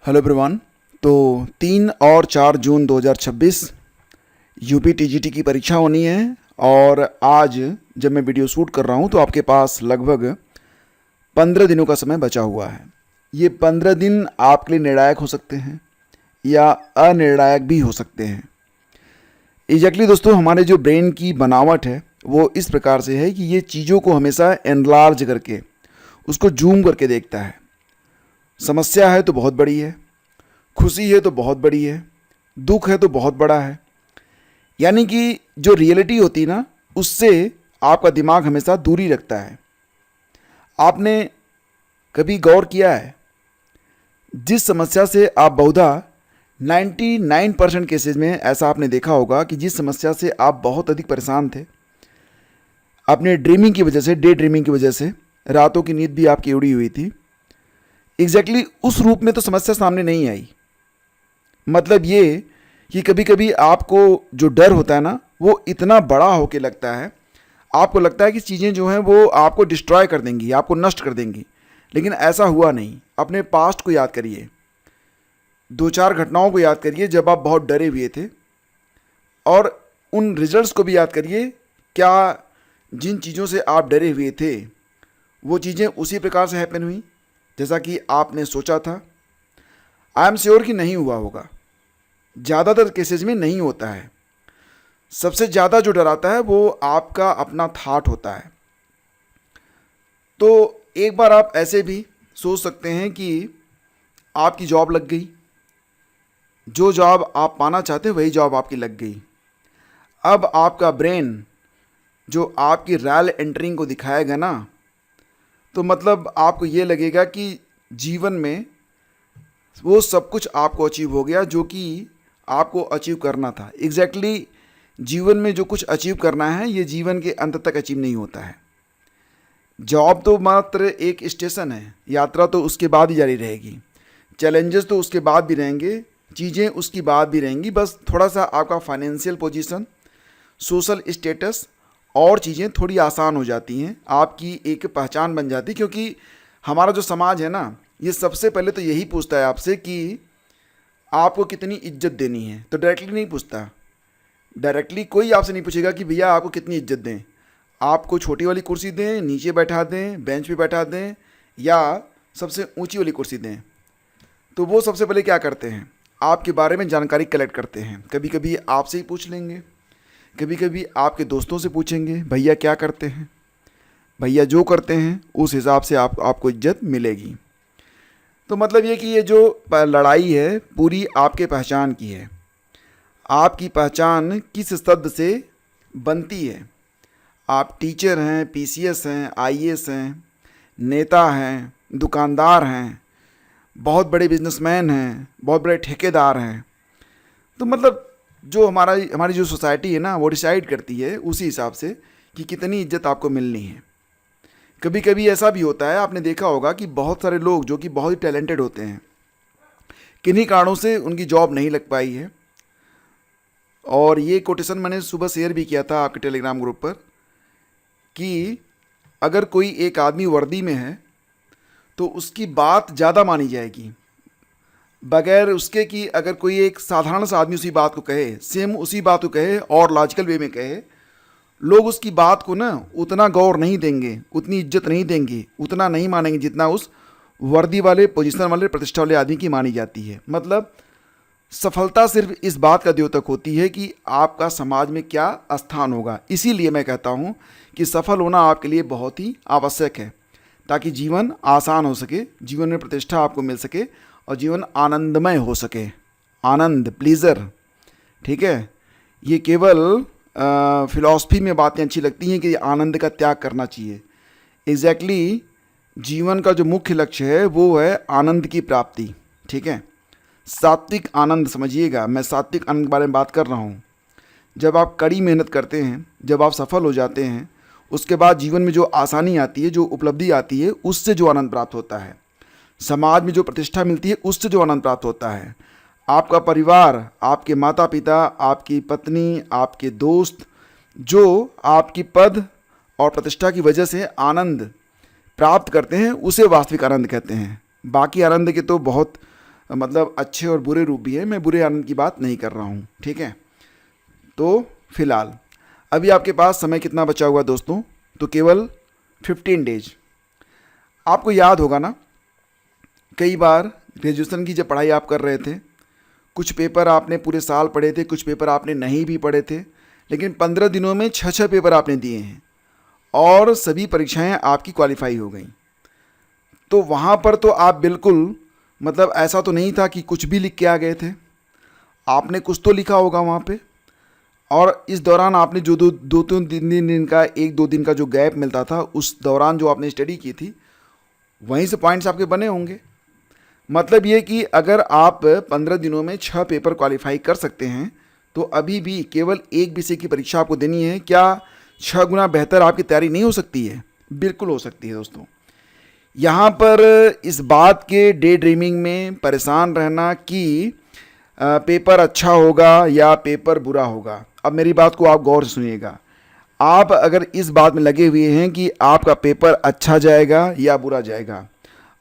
Hello everyone. तो 3 और 4 जून 2026 UP TGT की परीक्षा होनी है। और आज जब मैं वीडियो शूट कर रहा हूँ तो आपके पास लगभग 15 दिनों का समय बचा हुआ है। ये 15 दिन आपके लिए निर्णायक हो सकते हैं या अनिर्णायक भी हो सकते हैं। एग्जैक्टली दोस्तों, हमारे जो ब्रेन की बनावट है वो इस प्रकार से है कि ये चीज़ों को हमेशा एनलार्ज करके उसको जूम करके देखता है। समस्या है तो बहुत बड़ी है, खुशी है तो बहुत बड़ी है, दुख है तो बहुत बड़ा है। यानी कि जो रियलिटी होती है ना, उससे आपका दिमाग हमेशा दूरी रखता है। आपने कभी गौर किया है, जिस समस्या से आप बहुधा 99% केसेज में ऐसा आपने देखा होगा कि जिस समस्या से आप बहुत अधिक परेशान थे, अपने ड्रीमिंग की वजह से, डे ड्रीमिंग की वजह से रातों की नींद भी आपकी उड़ी हुई थी, एग्जैक्टली उस रूप में तो समस्या सामने नहीं आई। मतलब ये कि कभी कभी आपको जो डर होता है ना, वो इतना बड़ा होके लगता है, आपको लगता है कि चीज़ें जो हैं वो आपको डिस्ट्रॉय कर देंगी, आपको नष्ट कर देंगी। लेकिन ऐसा हुआ नहीं। अपने पास्ट को याद करिए, 2-4 घटनाओं को याद करिए जब आप बहुत डरे हुए थे, और उन रिजल्ट्स को भी याद करिए। क्या जिन चीज़ों से आप डरे हुए थे वो चीज़ें उसी प्रकार से हैपन हुई जैसा कि आपने सोचा था? आई एम श्योर कि नहीं हुआ होगा। ज़्यादातर केसेज में नहीं होता है। सबसे ज़्यादा जो डराता है वो आपका अपना थाट होता है। तो एक बार आप ऐसे भी सोच सकते हैं कि आपकी जॉब लग गई, जो जॉब आप पाना चाहते वही जॉब आपकी लग गई। अब आपका ब्रेन जो आपकी रैल एंटरिंग को दिखाएगा ना, तो मतलब आपको ये लगेगा कि जीवन में वो सब कुछ आपको अचीव हो गया जो कि आपको अचीव करना था। एग्जैक्टली जीवन में जो कुछ अचीव करना है, ये जीवन के अंत तक अचीव नहीं होता है। जॉब तो मात्र एक स्टेशन है, यात्रा तो उसके बाद ही जारी रहेगी, चैलेंजेस तो उसके बाद भी रहेंगे, चीज़ें उसकी बाद भी रहेंगी। बस थोड़ा सा आपका फाइनेंशियल पोजीशन, सोशल स्टेटस और चीज़ें थोड़ी आसान हो जाती हैं, आपकी एक पहचान बन जाती है। क्योंकि हमारा जो समाज है ना, ये सबसे पहले तो यही पूछता है आपसे कि आपको कितनी इज्जत देनी है। तो डायरेक्टली नहीं पूछता, डायरेक्टली कोई आपसे नहीं पूछेगा कि भैया आपको कितनी इज्जत दें, आपको छोटी वाली कुर्सी दें, नीचे बैठा दें, बेंच पे बैठा दें, या सबसे ऊंची वाली कुर्सी दें। तो वो सबसे पहले क्या करते हैं, आपके बारे में जानकारी कलेक्ट करते हैं। कभी कभी आपसे ही पूछ लेंगे, कभी कभी आपके दोस्तों से पूछेंगे, भैया क्या करते हैं, भैया जो करते हैं उस हिसाब से आपको इज्जत मिलेगी। तो मतलब ये कि ये जो लड़ाई है पूरी आपके पहचान की है। आपकी पहचान किस शब्द से बनती है? आप टीचर हैं, पीसीएस हैं, आईएएस हैं, नेता हैं, दुकानदार हैं, बहुत बड़े बिजनेसमैन हैं, बहुत बड़े ठेकेदार हैं। तो मतलब जो हमारी जो सोसाइटी है ना, वो डिसाइड करती है उसी हिसाब से कि कितनी इज्जत आपको मिलनी है। कभी कभी ऐसा भी होता है, आपने देखा होगा कि बहुत सारे लोग जो कि बहुत ही टैलेंटेड होते हैं, किन्हीं कारणों से उनकी जॉब नहीं लग पाई है। और ये कोटेशन मैंने सुबह शेयर भी किया था आपके टेलीग्राम ग्रुप पर कि अगर कोई एक आदमी वर्दी में है तो उसकी बात ज़्यादा मानी जाएगी, बगैर उसके कि अगर कोई एक साधारण सा आदमी उसी बात को कहे, सेम उसी बात को कहे और लॉजिकल वे में कहे, लोग उसकी बात को ना उतना गौर नहीं देंगे, उतनी इज्जत नहीं देंगे, उतना नहीं मानेंगे जितना उस वर्दी वाले, पोजीशन वाले, प्रतिष्ठा वाले आदमी की मानी जाती है। मतलब सफलता सिर्फ इस बात का द्योतक होती है कि आपका समाज में क्या स्थान होगा। इसीलिए मैं कहता हूँ कि सफल होना आपके लिए बहुत ही आवश्यक है, ताकि जीवन आसान हो सके, जीवन में प्रतिष्ठा आपको मिल सके और जीवन आनंदमय हो सके। आनंद, प्लीज़र, ठीक है। ये केवल फिलॉसफी में बातें अच्छी लगती हैं कि आनंद का त्याग करना चाहिए। एग्जैक्टली जीवन का जो मुख्य लक्ष्य है वो है आनंद की प्राप्ति, ठीक है। सात्विक आनंद समझिएगा, मैं सात्विक आनंद के बारे में बात कर रहा हूँ। जब आप कड़ी मेहनत करते हैं, जब आप सफल हो जाते हैं, उसके बाद जीवन में जो आसानी आती है, जो उपलब्धि आती है, उससे जो आनंद प्राप्त होता है, समाज में जो प्रतिष्ठा मिलती है, उससे जो आनंद प्राप्त होता है, आपका परिवार, आपके माता पिता, आपकी पत्नी, आपके दोस्त, जो आपकी पद और प्रतिष्ठा की वजह से आनंद प्राप्त करते हैं, उसे वास्तविक आनंद कहते हैं। बाकी आनंद के तो बहुत मतलब अच्छे और बुरे रूप भी हैं, मैं बुरे आनंद की बात नहीं कर रहा हूँ, ठीक है। तो फिलहाल अभी आपके पास समय कितना बचा हुआ दोस्तों, तो केवल 15 डेज। आपको याद होगा ना, कई बार ग्रेजुएशन की जब पढ़ाई आप कर रहे थे, कुछ पेपर आपने पूरे साल पढ़े थे, कुछ पेपर आपने नहीं भी पढ़े थे, लेकिन 15 दिनों में 6 पेपर आपने दिए हैं और सभी परीक्षाएं आपकी क्वालिफाई हो गई। तो वहाँ पर तो आप बिल्कुल, मतलब ऐसा तो नहीं था कि कुछ भी लिख के आ गए थे, आपने कुछ तो लिखा होगा वहाँ पे। और इस दौरान आपने जो दो तीन दिन का, 1-2 दिन का जो गैप मिलता था, उस दौरान जो आपने स्टडी की थी, वहीं से पॉइंट्स आपके बने होंगे। मतलब ये कि अगर आप 15 दिनों में 6 पेपर क्वालिफाई कर सकते हैं, तो अभी भी केवल एक विषय की परीक्षा आपको देनी है। क्या 6 गुना बेहतर आपकी तैयारी नहीं हो सकती है? बिल्कुल हो सकती है दोस्तों। यहाँ पर इस बात के डे ड्रीमिंग में परेशान रहना कि पेपर अच्छा होगा या पेपर बुरा होगा, अब मेरी बात को आप गौर से सुनिएगा। आप अगर इस बात में लगे हुए हैं कि आपका पेपर अच्छा जाएगा या बुरा जाएगा,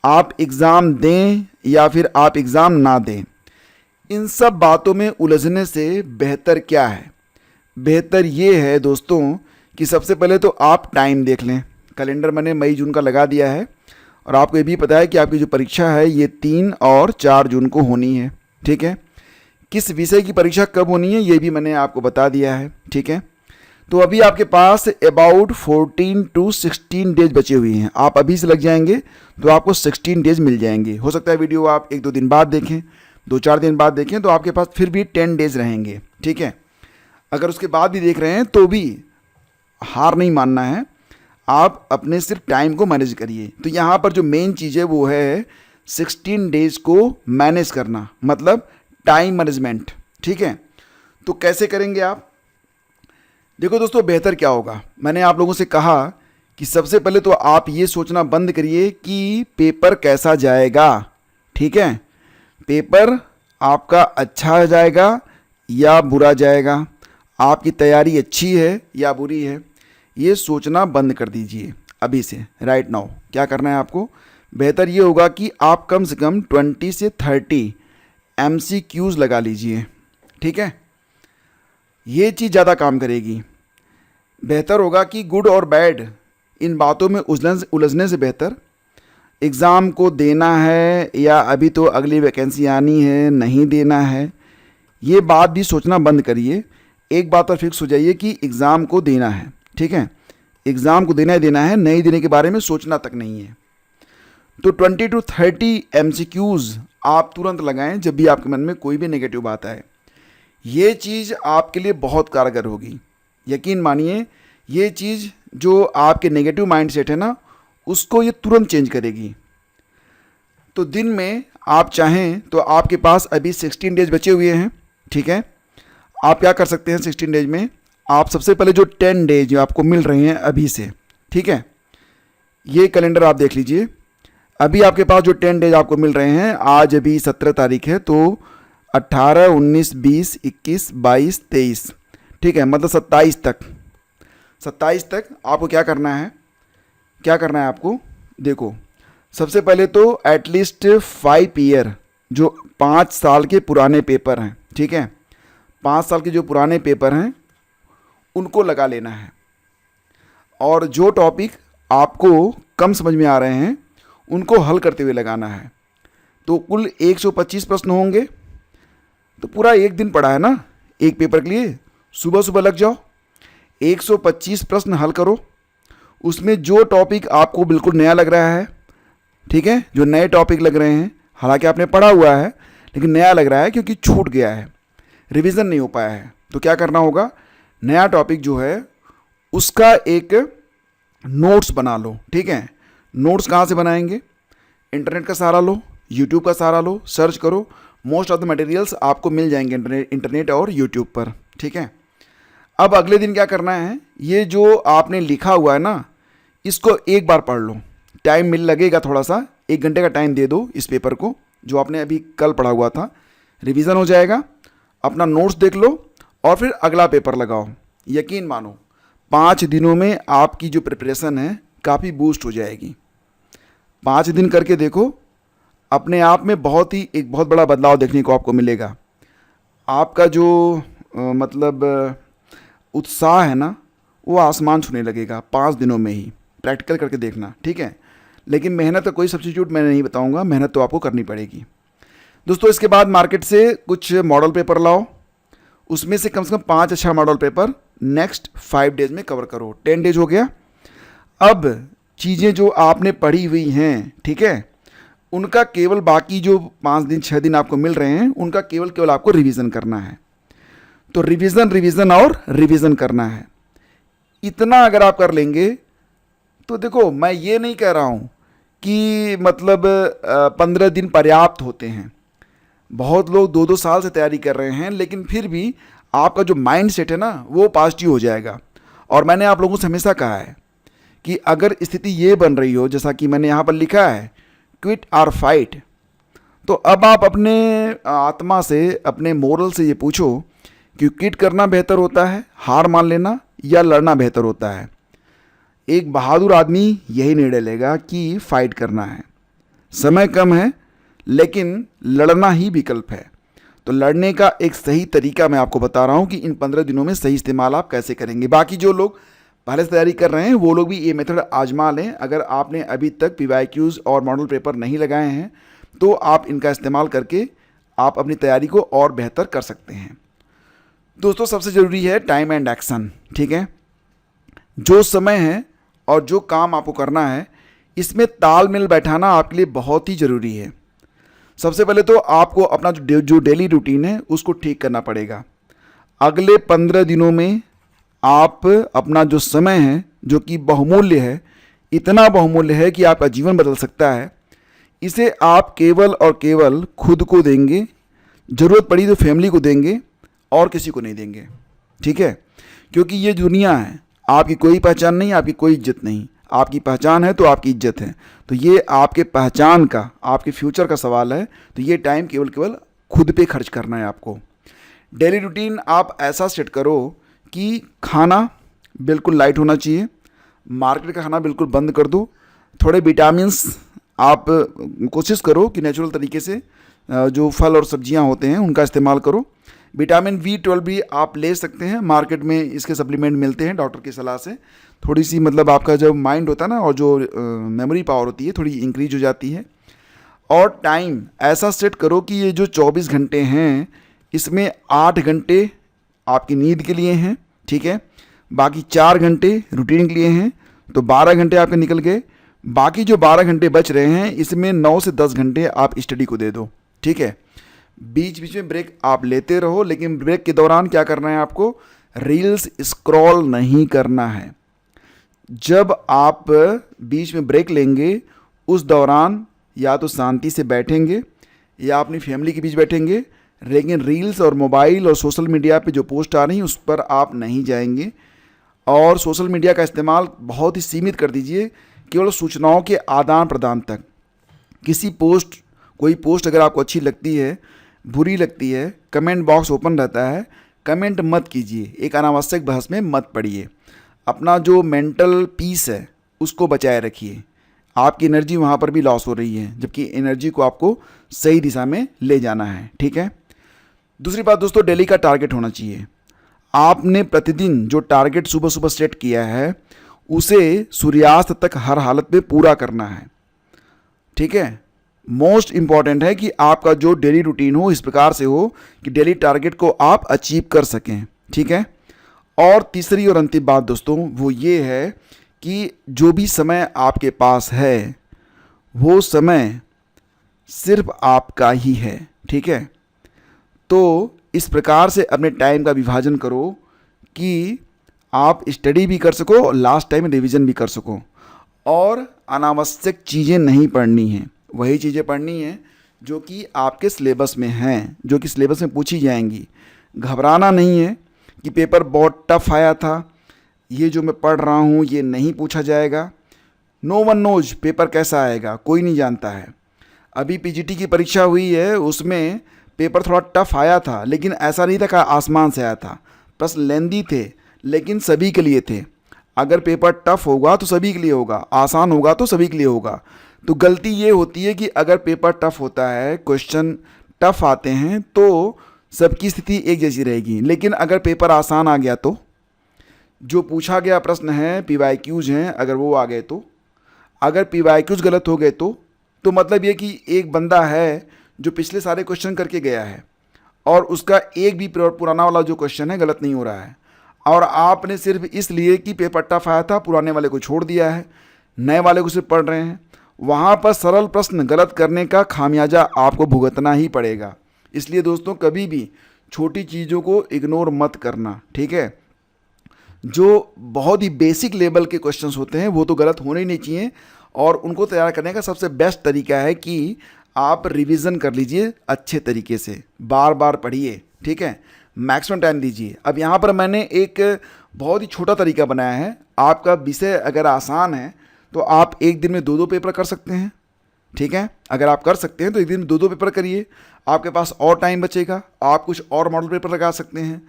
आप एग्ज़ाम दें या फिर आप एग्ज़ाम ना दें, इन सब बातों में उलझने से बेहतर क्या है? बेहतर ये है दोस्तों कि सबसे पहले तो आप टाइम देख लें। कैलेंडर मैंने मई जून का लगा दिया है और आपको ये भी पता है कि आपकी जो परीक्षा है ये 3 और 4 जून को होनी है, ठीक है। किस विषय की परीक्षा कब होनी है ये भी मैंने आपको बता दिया है, ठीक है। तो अभी आपके पास अबाउट 14 to 16 डेज बचे हुए हैं। आप अभी से लग जाएंगे तो आपको 16 डेज मिल जाएंगे। हो सकता है वीडियो आप 1-2 दिन बाद देखें, 2-4 दिन बाद देखें, तो आपके पास फिर भी 10 डेज रहेंगे, ठीक है। अगर उसके बाद भी देख रहे हैं तो भी हार नहीं मानना है, आप अपने सिर्फ टाइम को मैनेज करिए। तो यहाँ पर जो मेन चीज़ है वो है 16 डेज को मैनेज करना, मतलब टाइम मैनेजमेंट, ठीक है। तो कैसे करेंगे आप? देखो दोस्तों, बेहतर क्या होगा, मैंने आप लोगों से कहा कि सबसे पहले तो आप ये सोचना बंद करिए कि पेपर कैसा जाएगा, ठीक है। पेपर आपका अच्छा जाएगा या बुरा जाएगा, आपकी तैयारी अच्छी है या बुरी है, ये सोचना बंद कर दीजिए अभी से, राइट नाउ। क्या करना है आपको? बेहतर ये होगा कि आप कम से कम 20 से 30 MCQs लगा लीजिए, ठीक है। ये चीज़ ज़्यादा काम करेगी। बेहतर होगा कि गुड और बैड इन बातों में उलझने से बेहतर एग्ज़ाम को देना है या अभी तो अगली वैकेंसी आनी है, नहीं देना है, ये बात भी सोचना बंद करिए। एक बात पर फिक्स हो जाइए कि एग्ज़ाम को देना है, ठीक है। एग्ज़ाम को देना ही देना है, नहीं देने के बारे में सोचना तक नहीं है। तो 20 to 30 MCQs आप तुरंत लगाएं जब भी आपके मन में कोई भी नेगेटिव बात आए। ये चीज़ आपके लिए बहुत कारगर होगी, यकीन मानिए। ये चीज़ जो आपके नेगेटिव माइंडसेट है ना, उसको ये तुरंत चेंज करेगी। तो दिन में आप चाहें तो आपके पास अभी 16 डेज बचे हुए हैं, ठीक है। आप क्या कर सकते हैं 16 डेज में? आप सबसे पहले जो 10 डेज जो आपको मिल रहे हैं अभी से, ठीक है, ये कैलेंडर आप देख लीजिए। अभी आपके पास जो 10 डेज आपको मिल रहे हैं, आज अभी 17 तारीख है, तो 18, 19, 20, 21, 22, 23, ठीक है, मतलब 27 तक आपको क्या करना है? क्या करना है आपको? देखो, सबसे पहले तो एटलीस्ट 5 ईयर, जो 5 साल के पुराने पेपर हैं, ठीक है, 5 साल के जो पुराने पेपर हैं उनको लगा लेना है। और जो टॉपिक आपको कम समझ में आ रहे हैं उनको हल करते हुए लगाना है। तो कुल 125 प्रश्न होंगे, तो पूरा एक दिन पड़ा है ना एक पेपर के लिए। सुबह सुबह लग जाओ, 125 प्रश्न हल करो। उसमें जो टॉपिक आपको बिल्कुल नया लग रहा है, ठीक है, जो नए टॉपिक लग रहे हैं, हालांकि आपने पढ़ा हुआ है लेकिन नया लग रहा है क्योंकि छूट गया है, रिवीजन नहीं हो पाया है, तो क्या करना होगा? नया टॉपिक जो है उसका एक नोट्स बना लो, ठीक है। नोट्स कहाँ से बनाएंगे? इंटरनेट का सहारा लो, यूट्यूब का सहारा लो, सर्च करो, मोस्ट ऑफ द मटेरियल्स आपको मिल जाएंगे इंटरनेट और यूट्यूब पर, ठीक है। अब अगले दिन क्या करना है? ये जो आपने लिखा हुआ है ना, इसको एक बार पढ़ लो। टाइम मिल लगेगा थोड़ा सा, 1 घंटे का टाइम दे दो इस पेपर को, जो आपने अभी कल पढ़ा हुआ था, रिवीजन हो जाएगा। अपना नोट्स देख लो और फिर अगला पेपर लगाओ। यकीन मानो 5 दिनों में आपकी जो प्रिपरेशन है काफ़ी बूस्ट हो जाएगी। 5 दिन करके देखो, अपने आप में एक बहुत बड़ा बदलाव देखने को आपको मिलेगा। आपका जो मतलब उत्साह है ना, वो आसमान छूने लगेगा 5 दिनों में ही। प्रैक्टिकल करके देखना, ठीक है। लेकिन मेहनत का कोई सब्स्टिट्यूट मैं नहीं बताऊंगा, मेहनत तो आपको करनी पड़ेगी। दोस्तों इसके बाद मार्केट से कुछ मॉडल पेपर लाओ, उसमें से कम 5 अच्छा मॉडल पेपर नेक्स्ट 5 डेज में कवर करो। 10 डेज हो गया। अब चीज़ें जो आपने पढ़ी हुई हैं, ठीक है, उनका केवल बाकी जो 5 दिन 6 दिन आपको मिल रहे हैं, उनका केवल आपको रिवीजन करना है। तो रिवीजन और रिवीजन करना है। इतना अगर आप कर लेंगे तो देखो, मैं ये नहीं कह रहा हूँ कि मतलब 15 दिन पर्याप्त होते हैं। बहुत लोग 2-2 साल से तैयारी कर रहे हैं, लेकिन फिर भी आपका जो माइंड सेट है ना, वो पॉजिटिव हो जाएगा। और मैंने आप लोगों से हमेशा कहा है कि अगर स्थिति ये बन रही हो, जैसा कि मैंने यहाँ पर लिखा है, क्विट और फाइट, तो अब आप अपने आत्मा से, अपने मोरल से ये पूछो कि क्विट करना बेहतर होता है, हार मान लेना, या लड़ना बेहतर होता है। एक बहादुर आदमी यही निर्णय लेगा कि फाइट करना है। समय कम है, लेकिन लड़ना ही विकल्प है। तो लड़ने का एक सही तरीका मैं आपको बता रहा हूँ कि इन 15 दिनों में सही इस्तेमाल आप कैसे करेंगे। बाकी जो लोग पहले से तैयारी कर रहे हैं, वो लोग भी ये मेथड आजमा लें। अगर आपने अभी तक PYQs और मॉडल पेपर नहीं लगाए हैं, तो आप इनका इस्तेमाल करके आप अपनी तैयारी को और बेहतर कर सकते हैं। दोस्तों सबसे ज़रूरी है टाइम एंड एक्शन, ठीक है। जो समय है और जो काम आपको करना है, इसमें तालमेल बैठाना आपके लिए बहुत ही ज़रूरी है। सबसे पहले तो आपको अपना जो डेली रूटीन है उसको ठीक करना पड़ेगा। अगले 15 दिनों में आप अपना जो समय है, जो कि बहुमूल्य है, इतना बहुमूल्य है कि आपका जीवन बदल सकता है, इसे आप केवल और केवल खुद को देंगे। ज़रूरत पड़ी तो फैमिली को देंगे और किसी को नहीं देंगे, ठीक है। क्योंकि ये दुनिया है, आपकी कोई पहचान नहीं, आपकी कोई इज्जत नहीं। आपकी पहचान है तो आपकी इज्जत है। तो ये आपके पहचान का, आपके फ्यूचर का सवाल है। तो ये टाइम केवल खुद पे खर्च करना है आपको। डेली रूटीन आप ऐसा सेट करो कि खाना बिल्कुल लाइट होना चाहिए, मार्केट का खाना बिल्कुल बंद कर दो। थोड़े विटामिन्स आप कोशिश करो कि नेचुरल तरीके से जो फल और सब्जियां होते हैं उनका इस्तेमाल करो। विटामिन B12 भी आप ले सकते हैं, मार्केट में इसके सप्लीमेंट मिलते हैं डॉक्टर की सलाह से। थोड़ी सी मतलब आपका जो माइंड होता है ना, और जो मेमोरी पावर होती है, थोड़ी इंक्रीज हो जाती है। और टाइम ऐसा सेट करो कि ये जो 24 घंटे हैं, इसमें 8 घंटे आपकी नींद के लिए हैं, ठीक है। बाकी 4 घंटे रूटीन के लिए हैं, तो 12 घंटे आपके निकल गए। बाकी जो 12 घंटे बच रहे हैं, इसमें 9 से 10 घंटे आप स्टडी को दे दो, ठीक है। बीच बीच में ब्रेक आप लेते रहो, लेकिन ब्रेक के दौरान क्या करना है आपको? रील्स स्क्रॉल नहीं करना है। जब आप बीच में ब्रेक लेंगे, उस दौरान या तो शांति से बैठेंगे या अपनी फैमिली के बीच बैठेंगे, लेकिन रील्स और मोबाइल और सोशल मीडिया पे जो पोस्ट आ रही हैं उस पर आप नहीं जाएंगे। और सोशल मीडिया का इस्तेमाल बहुत ही सीमित कर दीजिए, केवल सूचनाओं के आदान प्रदान तक। कोई पोस्ट अगर आपको अच्छी लगती है, बुरी लगती है, कमेंट बॉक्स ओपन रहता है, कमेंट मत कीजिए, एक अनावश्यक बहस में मत पड़िए। अपना जो मेंटल पीस है उसको बचाए रखिए। आपकी एनर्जी वहाँ पर भी लॉस हो रही है, जबकि एनर्जी को आपको सही दिशा में ले जाना है, ठीक है। दूसरी बात दोस्तों, डेली का टारगेट होना चाहिए। आपने प्रतिदिन जो टारगेट सुबह सुबह सेट किया है, उसे सूर्यास्त तक हर हालत में पूरा करना है, ठीक है। मोस्ट इम्पॉर्टेंट है कि आपका जो डेली रूटीन हो इस प्रकार से हो कि डेली टारगेट को आप अचीव कर सकें, ठीक है। और तीसरी और अंतिम बात दोस्तों, वो ये है कि जो भी समय आपके पास है, वो समय सिर्फ आपका ही है, ठीक है। तो इस प्रकार से अपने टाइम का विभाजन करो कि आप स्टडी भी कर सको और लास्ट टाइम रिवीजन भी कर सको। और अनावश्यक चीज़ें नहीं पढ़नी हैं, वही चीज़ें पढ़नी हैं जो कि आपके सिलेबस में हैं, जो कि सिलेबस में पूछी जाएंगी। घबराना नहीं है कि पेपर बहुत टफ आया था, ये जो मैं पढ़ रहा हूँ ये नहीं पूछा जाएगा। नो वन नोज पेपर कैसा आएगा, कोई नहीं जानता है। अभी PGT की परीक्षा हुई है, उसमें पेपर थोड़ा टफ आया था, लेकिन ऐसा नहीं था कि आसमान से आया था। प्रश्न लेंदी थे, लेकिन सभी के लिए थे। अगर पेपर टफ होगा तो सभी के लिए होगा, आसान होगा तो सभी के लिए होगा। तो गलती ये होती है कि अगर पेपर टफ होता है, क्वेश्चन टफ आते हैं, तो सबकी स्थिति एक जैसी रहेगी। लेकिन अगर पेपर आसान आ गया, तो जो पूछा गया प्रश्न है, PYQs हैं, अगर वो आ गए, तो अगर PYQs गलत हो गए, तो मतलब ये कि एक बंदा है जो पिछले सारे क्वेश्चन करके गया है और उसका एक भी पुराना वाला जो क्वेश्चन है गलत नहीं हो रहा है, और आपने सिर्फ इसलिए कि पेपर टफ आया था पुराने वाले को छोड़ दिया है, नए वाले को सिर्फ पढ़ रहे हैं, वहाँ पर सरल प्रश्न गलत करने का खामियाजा आपको भुगतना ही पड़ेगा। इसलिए दोस्तों, कभी भी छोटी चीज़ों को इग्नोर मत करना, ठीक है। जो बहुत ही बेसिक लेवल के क्वेश्चंस होते हैं वो तो गलत होने ही नहीं चाहिए, और उनको तैयार करने का सबसे बेस्ट तरीका है कि आप रिवीजन कर लीजिए अच्छे तरीके से, बार बार पढ़िए, ठीक है, मैक्सिमम टाइम दीजिए। अब यहाँ पर मैंने एक बहुत ही छोटा तरीका बनाया है। आपका विषय अगर आसान है तो आप एक दिन में 2-2 पेपर कर सकते हैं, ठीक है। अगर आप कर सकते हैं तो एक दिन में 2-2 पेपर करिए, आपके पास और टाइम बचेगा, आप कुछ और मॉडल पेपर लगा सकते हैं।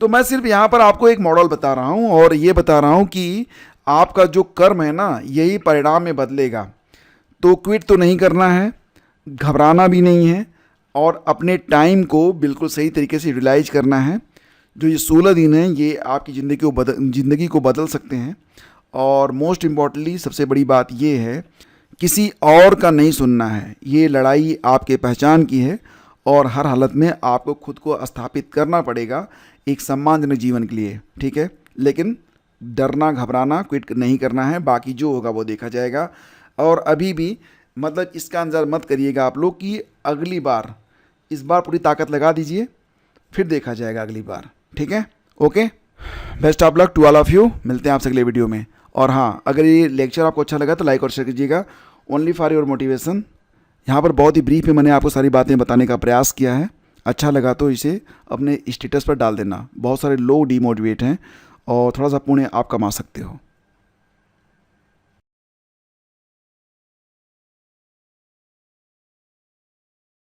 तो मैं सिर्फ यहाँ पर आपको एक मॉडल बता रहा हूँ और ये बता रहा हूँ कि आपका जो कर्म है ना, यही परिणाम में बदलेगा। तो क्विट तो नहीं करना है, घबराना भी नहीं है, और अपने टाइम को बिल्कुल सही तरीके से यूटिलाइज करना है। जो ये 16 दिन हैं ये आपकी ज़िंदगी को बदल सकते हैं। और मोस्ट इम्पॉर्टेंटली सबसे बड़ी बात ये है, किसी और का नहीं सुनना है। ये लड़ाई आपके पहचान की है और हर हालत में आपको खुद को स्थापित करना पड़ेगा एक सम्मानजनक जीवन के लिए, ठीक है। लेकिन डरना, घबराना, क्विट नहीं करना है, बाकी जो होगा वो देखा जाएगा। और अभी भी मतलब इसका अंदाज़ मत करिएगा आप लोग कि अगली बार, इस बार पूरी ताकत लगा दीजिए, फिर देखा जाएगा अगली बार, ठीक है। Okay, best of luck to all of you. मिलते हैं आपसे अगले वीडियो में। और हाँ, अगर ये लेक्चर आपको अच्छा लगा तो लाइक और शेयर कीजिएगा। Only for your motivation. यहाँ पर बहुत ही ब्रीफ में मैंने आपको सारी बातें बताने का प्रयास किया है। अच्छा लगा तो इसे अपने स्टेटस पर डाल देना। बहुत सारे लोग डीमोटिवेट हैं और थोड़ा सा पुण्य आप कमा सकते हो।